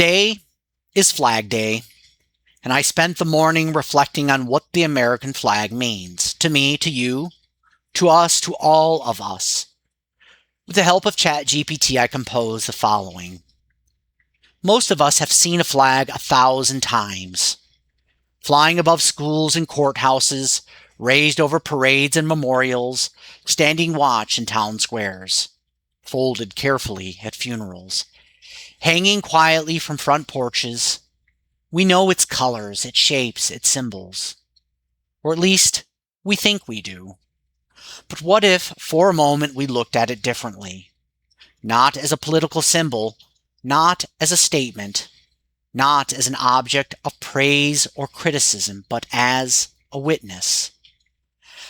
Today is Flag Day, and I spent the morning reflecting on what the American flag means to me, to you, to us, to all of us. With the help of ChatGPT, I composed the following. Most of us have seen a flag 1,000 times, flying above schools and courthouses, raised over parades and memorials, standing watch in town squares, folded carefully at funerals, hanging quietly from front porches. We know its colors, its shapes, its symbols. Or at least, we think we do. But what if, for a moment, we looked at it differently? Not as a political symbol, not as a statement, not as an object of praise or criticism, but as a witness.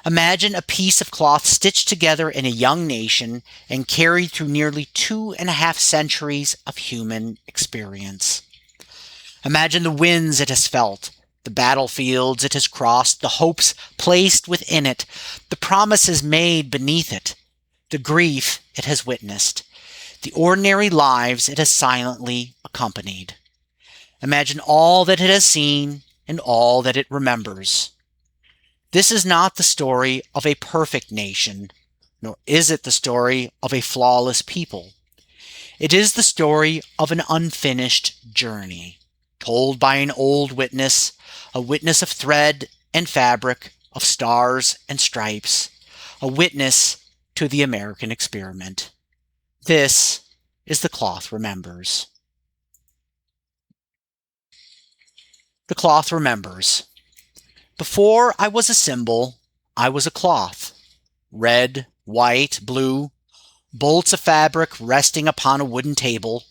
Imagine a piece of cloth stitched together in a young nation and carried through nearly 2.5 centuries of human experience. Imagine the winds it has felt, the battlefields it has crossed, the hopes placed within it, the promises made beneath it, the grief it has witnessed, the ordinary lives it has silently accompanied. Imagine all that it has seen and all that it remembers. This is not the story of a perfect nation, nor is it the story of a flawless people. It is the story of an unfinished journey, told by an old witness, a witness of thread and fabric, of stars and stripes, a witness to the American experiment. This is The Cloth Remembers. The cloth remembers. Before I was a symbol, I was a cloth. Red, white, blue, bolts of fabric resting upon a wooden table.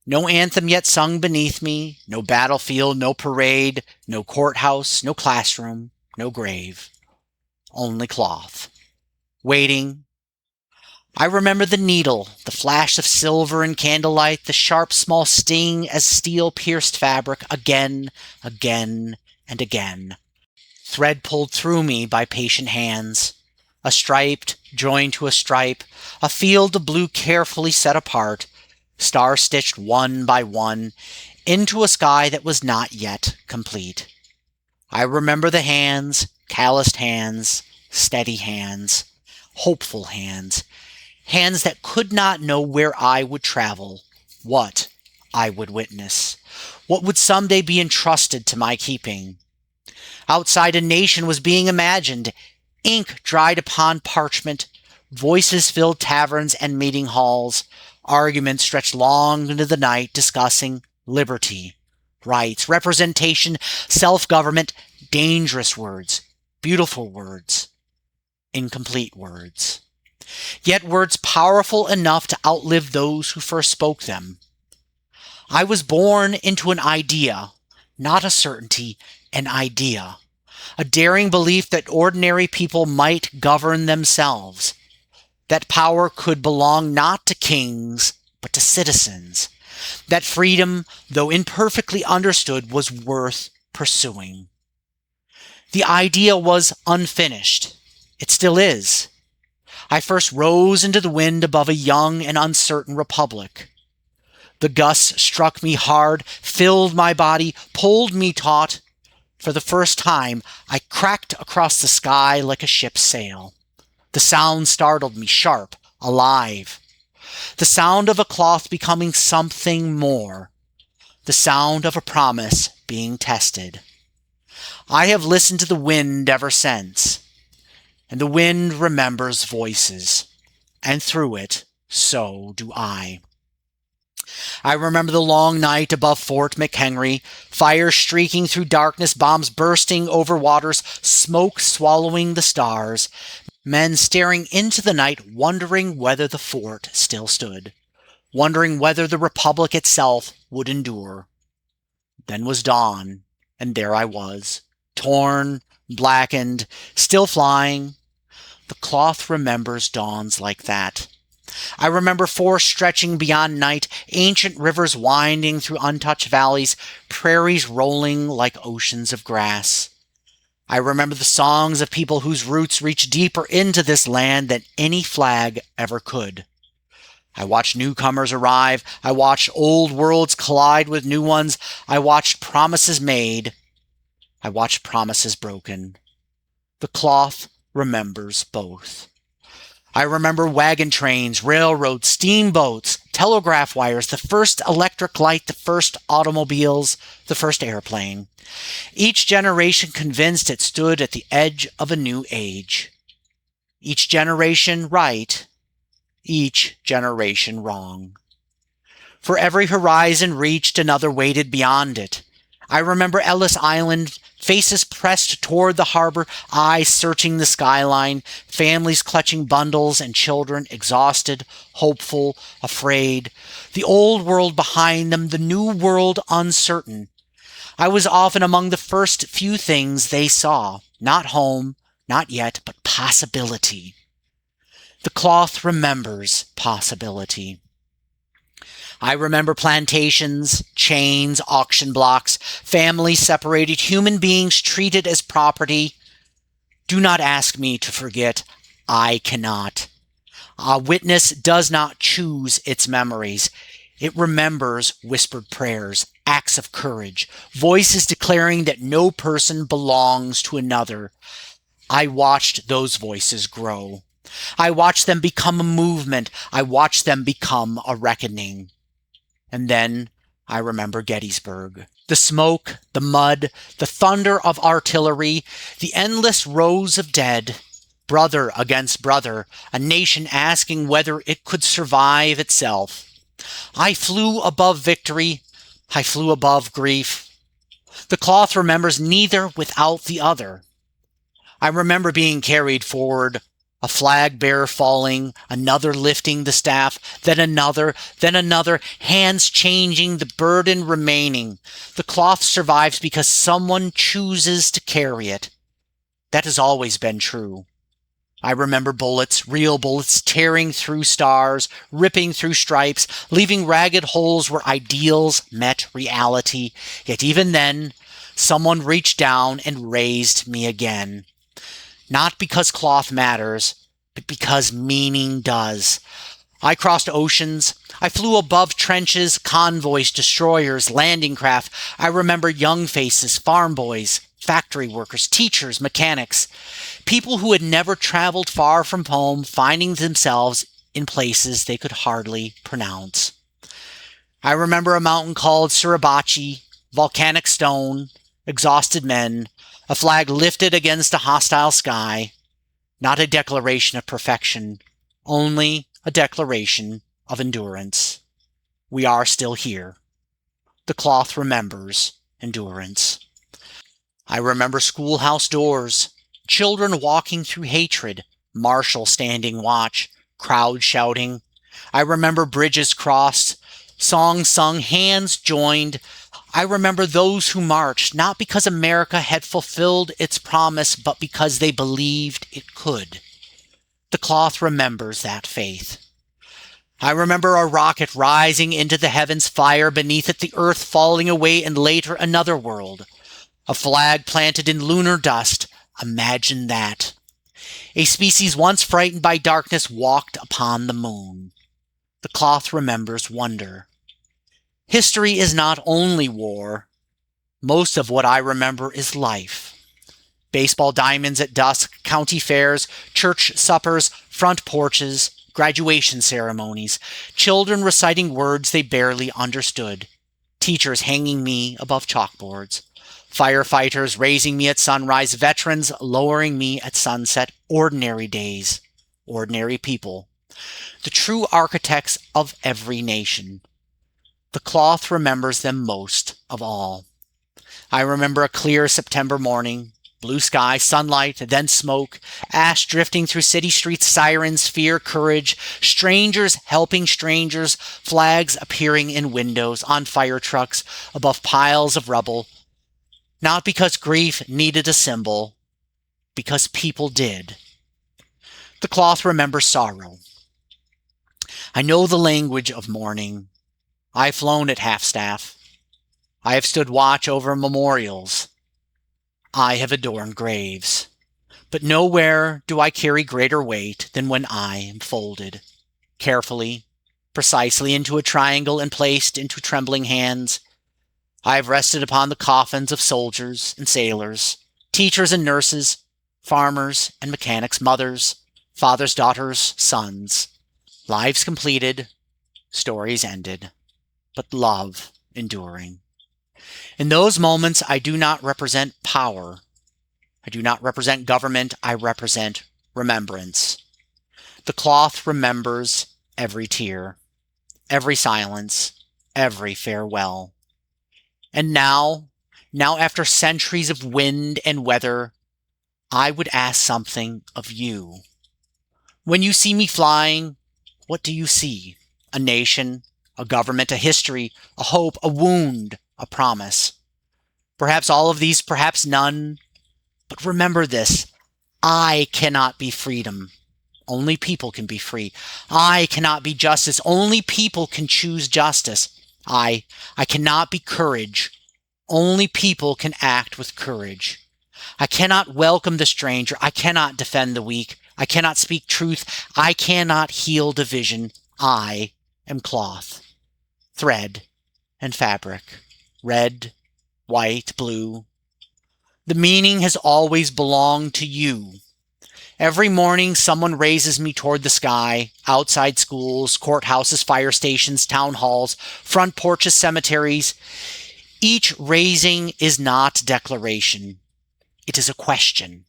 No anthem yet sung beneath me, no battlefield, no parade, no courthouse, no classroom, no grave. Only cloth. Waiting. I remember the needle, the flash of silver in candlelight, the sharp small sting as steel pierced fabric again, again, and again. Thread pulled through me by patient hands. A striped joined to a stripe, a field of blue carefully set apart, star-stitched one by one, into a sky that was not yet complete. I remember the hands, calloused hands, steady hands, hopeful hands, hands that could not know where I would travel, what I would witness, what would someday be entrusted to my keeping. Outside, a nation was being imagined, ink dried upon parchment, voices filled taverns and meeting halls, arguments stretched long into the night discussing liberty, rights, representation, self-government, dangerous words, beautiful words, incomplete words. Yet words powerful enough to outlive those who first spoke them. I was born into an idea, not a certainty, an idea, a daring belief that ordinary people might govern themselves, that power could belong not to kings, but to citizens, that freedom, though imperfectly understood, was worth pursuing. The idea was unfinished. It still is. I first rose into the wind above a young and uncertain republic. The gusts struck me hard, filled my body, pulled me taut. For the first time, I cracked across the sky like a ship's sail. The sound startled me, sharp, alive. The sound of a cloth becoming something more. The sound of a promise being tested. I have listened to the wind ever since. And the wind remembers voices, and through it, so do I. I remember the long night above Fort McHenry, fire streaking through darkness, bombs bursting over waters, smoke swallowing the stars, men staring into the night, wondering whether the fort still stood, wondering whether the republic itself would endure. Then was dawn, and there I was, torn, blackened, still flying. The cloth remembers dawns like that. I remember forests stretching beyond night, ancient rivers winding through untouched valleys, prairies rolling like oceans of grass. I remember the songs of people whose roots reach deeper into this land than any flag ever could. I watched newcomers arrive. I watched old worlds collide with new ones. I watched promises made. I watched promises broken. The cloth remembers both. I remember wagon trains, railroads, steamboats, telegraph wires, the first electric light, the first automobiles, the first airplane. Each generation convinced it stood at the edge of a new age. Each generation right, each generation wrong. For every horizon reached, another waited beyond it. I remember Ellis Island, faces pressed toward the harbor, eyes searching the skyline, families clutching bundles and children exhausted, hopeful, afraid. The old world behind them, the new world uncertain. I was often among the first few things they saw. Not home, not yet, but possibility. The cloth remembers possibility. I remember plantations, chains, auction blocks, families separated, human beings treated as property. Do not ask me to forget. I cannot. A witness does not choose its memories. It remembers whispered prayers, acts of courage, voices declaring that no person belongs to another. I watched those voices grow. I watched them become a movement. I watched them become a reckoning. And then I remember Gettysburg. The smoke, the mud, the thunder of artillery, the endless rows of dead, brother against brother, a nation asking whether it could survive itself. I flew above victory. I flew above grief. The cloth remembers neither without the other. I remember being carried forward, a flag bearer falling, another lifting the staff, then another, hands changing, the burden remaining. The cloth survives because someone chooses to carry it. That has always been true. I remember bullets, real bullets, tearing through stars, ripping through stripes, leaving ragged holes where ideals met reality. Yet even then, someone reached down and raised me again. Not because cloth matters, but because meaning does. I crossed oceans. I flew above trenches, convoys, destroyers, landing craft. I remember young faces, farm boys, factory workers, teachers, mechanics, people who had never traveled far from home, finding themselves in places they could hardly pronounce. I remember a mountain called Suribachi, volcanic stone, exhausted men, a flag lifted against a hostile sky, not a declaration of perfection, only a declaration of endurance. We are still here. The cloth remembers endurance. I remember schoolhouse doors, children walking through hatred, marshal standing watch, crowd shouting. I remember bridges crossed, songs sung, hands joined. I remember those who marched, not because America had fulfilled its promise, but because they believed it could. The cloth remembers that faith. I remember a rocket rising into the heavens, fire beneath it, the earth falling away, and later another world. A flag planted in lunar dust. Imagine that. A species once frightened by darkness walked upon the moon. The cloth remembers wonder. History is not only war. Most of what I remember is life. Baseball diamonds at dusk, county fairs, church suppers, front porches, graduation ceremonies, children reciting words they barely understood, teachers hanging me above chalkboards, firefighters raising me at sunrise, veterans lowering me at sunset, ordinary days, ordinary people, the true architects of every nation. The cloth remembers them most of all. I remember a clear September morning, blue sky, sunlight, then smoke, ash drifting through city streets, sirens, fear, courage, strangers helping strangers, flags appearing in windows, on fire trucks, above piles of rubble. Not because grief needed a symbol, because people did. The cloth remembers sorrow. I know the language of mourning. I have flown at half-staff. I have stood watch over memorials. I have adorned graves. But nowhere do I carry greater weight than when I am folded, carefully, precisely into a triangle and placed into trembling hands. I have rested upon the coffins of soldiers and sailors, teachers and nurses, farmers and mechanics, mothers, fathers, daughters, sons. Lives completed, stories ended, but love enduring. In those moments, I do not represent power. I do not represent government. I represent remembrance. The cloth remembers every tear, every silence, every farewell. And now after centuries of wind and weather, I would ask something of you. When you see me flying, what do you see? A nation, a government, a history, a hope, a wound, a promise. Perhaps all of these, perhaps none. But remember this, I cannot be freedom. Only people can be free. I cannot be justice. Only people can choose justice. I cannot be courage. Only people can act with courage. I cannot welcome the stranger. I cannot defend the weak. I cannot speak truth. I cannot heal division. I am cloth, thread, and fabric, red, white, blue. The meaning has always belonged to you. Every morning, someone raises me toward the sky, outside schools, courthouses, fire stations, town halls, front porches, cemeteries. Each raising is not declaration. It is a question.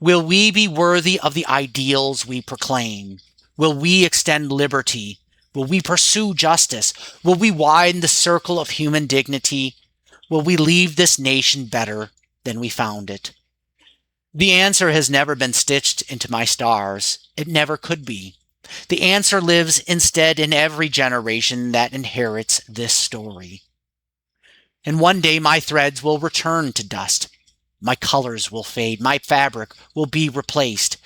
Will we be worthy of the ideals we proclaim? Will we extend liberty? Will we pursue justice? Will we widen the circle of human dignity? Will we leave this nation better than we found it? The answer has never been stitched into my stars. It never could be. The answer lives instead in every generation that inherits this story. And one day my threads will return to dust. My colors will fade. My fabric will be replaced.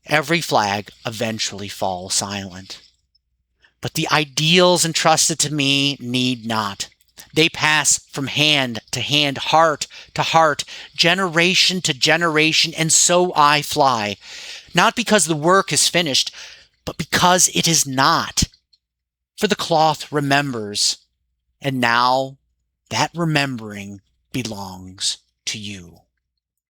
Every flag eventually falls silent. But the ideals entrusted to me need not. They pass from hand to hand, heart to heart, generation to generation, and so I fly. Not because the work is finished, but because it is not. For the cloth remembers, and now that remembering belongs to you.